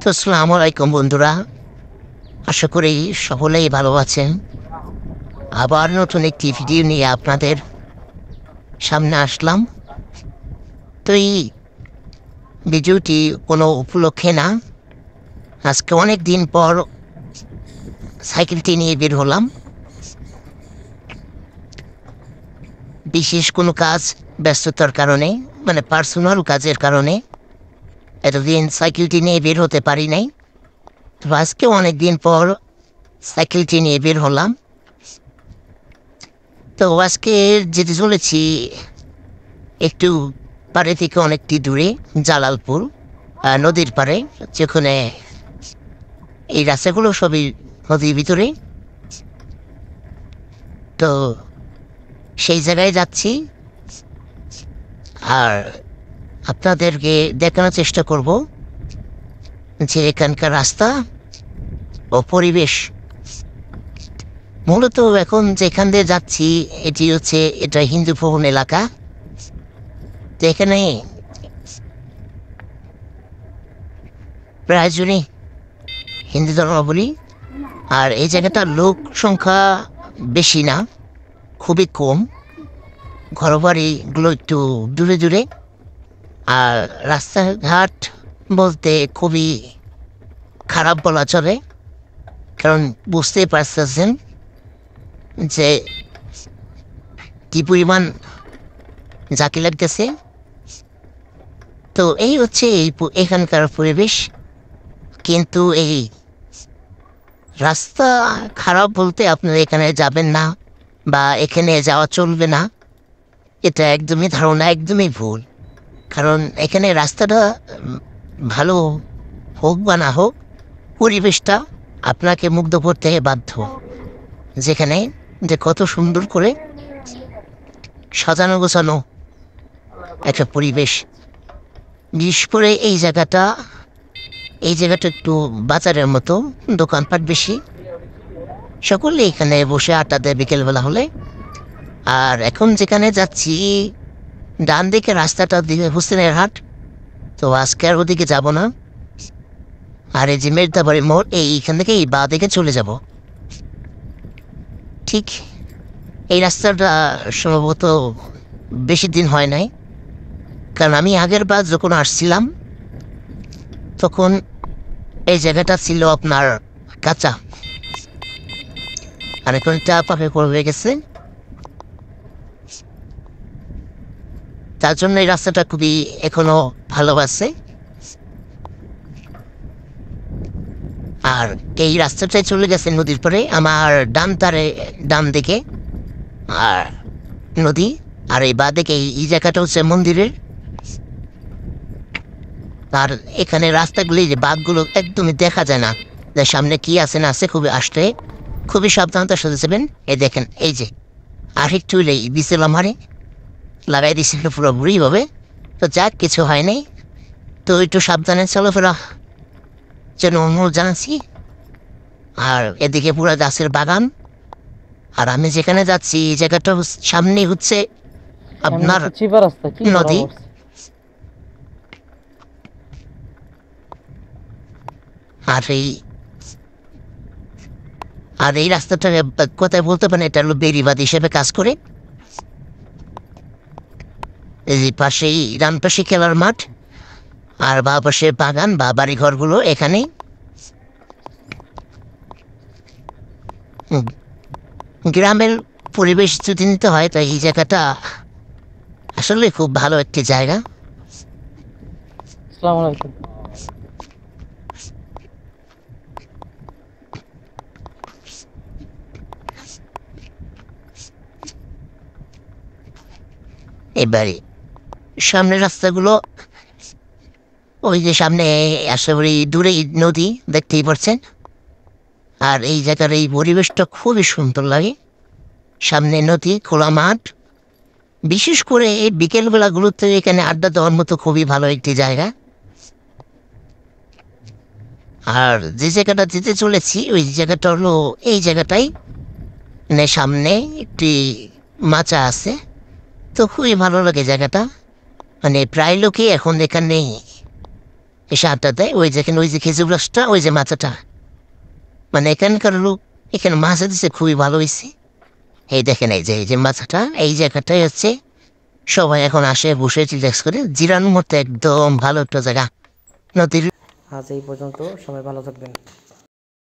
তো আসসালামু আলাইকুম বন্ধুরা, আশা করি সকলেই ভালো আছেন। আবার নতুন একটি ভিডিও নিয়ে আপনাদের সামনে আসলাম। তো এই ভিডিওটি কোনো উপলক্ষে না, আজকে অনেক দিন পর সাইকেলটি নিয়ে বের হলাম। বিশেষ কোনো কাজ ব্যস্ততার কারণে, মানে পার্সোনাল কাজের কারণে এতদিন সাইকেলটি নিয়ে বের হতে পারি নাই। তো আজকে অনেক দিন পর সাইকেলটি নিয়ে বের হলাম। তো আজকে যেতে চলেছি একটু পাড়ে থেকে অনেকটি দূরে, জালালপুর নদীর পাড়ে, যেখানে এই রাস্তাগুলো সবই নদীর ভিতরে। তো সেই জায়গায় যাচ্ছি আর আপনাদেরকে দেখানোর চেষ্টা করব যে এখানকার রাস্তা ও পরিবেশ। মূলত এখন যেখান দিয়ে যাচ্ছি এটা হিন্দু ভবন এলাকা। তো এখানে প্রায়জনই হিন্দু ধর্মাবলী, আর এই জায়গাটার লোক সংখ্যা বেশি না, খুবই কম। ঘরবাড়িগুলো একটু দূরে দূরে, আর রাস্তাঘাট বলতে খুবই খারাপ বলা চলে, কারণ বুঝতেই পারতেছেন যে কি পরিমাণ ঝাঁকি লাগতেছে। তো এই হচ্ছে এখানকার পরিবেশ। কিন্তু এই রাস্তা খারাপ বলতে আপনারা এখানে যাবেন না বা এখানে যাওয়া চলবে না, এটা একদমই ধারণা একদমই ভুল। কারণ এখানে রাস্তাটা ভালো হোক বা না হোক, পরিবেশটা আপনাকে মুগ্ধ করতে বাধ্য। যেখানে যে কত সুন্দর করে সাজানো গোছানো একটা পরিবেশ। বিশেষ করে এই জায়গাটা একটু বাজারের মতো, দোকানপাট বেশি, সকলে এখানে বসে আড্ডা দেয় বিকেলবেলা হলে। আর এখন যেখানে যাচ্ছি ডান দিকে রাস্তাটা দিকে হোসেনের হাট। তো আজকে আর ওদিকে যাব না, আর এই যে মেরদাবাড়ি মোড়, এইখান থেকে এই বা দিকে চলে যাব। ঠিক এই রাস্তাটা সম্ভবত বেশি দিন হয় নাই, কারণ আমি আগের বার যখন আসছিলাম তখন এই জায়গাটা ছিল আপনার কাঁচা, আর এখন চা পাকে হয়ে গেছে। তার জন্য এই রাস্তাটা খুবই এখনো ভালো আছে। আর এই রাস্তাটাই চলে গেছে নদীর পরে, আমার ডান দিকে আর নদী, আর এই বা দিকে এই জায়গাটা হচ্ছে মন্দিরের। আর এখানে রাস্তাগুলি যে বাঘগুলো একদমই দেখা যায় না, যে সামনে কি আছে না আছে, খুবই সাবধানতার সাথে যাবেন। এই দেখেন, এই যে আর একটু বিছিল আমারে লাগাই দিয়েছিল পুরোপুরি ভাবে। তো যাক, কিছু হয় নাই। তো একটু সাবধানে চলাফেরা যেন অনুরোধ জানাচ্ছি। আর এদিকে পুরো গাছের বাগান, আর আমি যেখানে যাচ্ছি এই জায়গাটা সামনে হচ্ছে আপনার নদী। আর এই রাস্তাটা কোথায় বলতে পারেন, এটা হলো বেড়িবাঁধ হিসেবে কাজ করে। এই পাশেই ডান পাশে খেলার মাঠ, আর বা পাশে বাগান বা বাড়ি ঘরগুলো। এখানে গ্রামের পরিবেশ যদি নিতে হয়, তাই এই জায়গাটা আসলে খুব ভালো একটি জায়গা। আসসালামু আলাইকুম। এবারে সামনের রাস্তাগুলো, ওই যে সামনে আশাবাড়ি দূরে নদী দেখতেই পাচ্ছেন। আর এই জায়গার এই পরিবেশটা খুবই সুন্দর লাগে, সামনে নদী, খোলা মাঠ। বিশেষ করে এই বিকেলবেলাগুলোতে এখানে আড্ডা দেওয়ার মতো খুবই ভালো একটি জায়গা। আর যে জায়গাটা যেতে চলেছি ওই জায়গাটা হলো এই জায়গাটাই, মানে সামনে একটি মাচা আছে। তো খুবই ভালো লাগে জায়গাটা, মানে প্রায় লোকই এখন এখানে এসে আড্ডা দেয়। ওই যেখানে ওই যে খেজুর রসটা, ওই যে মাথাটা, মানে এখানকার লোক এখানে মাছা দিচ্ছে, খুবই ভালো হয়েছে। এই দেখেন এই যে মাথাটা, এই জায়গাটাই হচ্ছে সবাই এখন আসে বসে রিল্যাক্স করে জিরানোর মতো একদম ভালো একটা জায়গা নদীর। আজ এই পর্যন্ত, সবাই ভালো থাকবেন।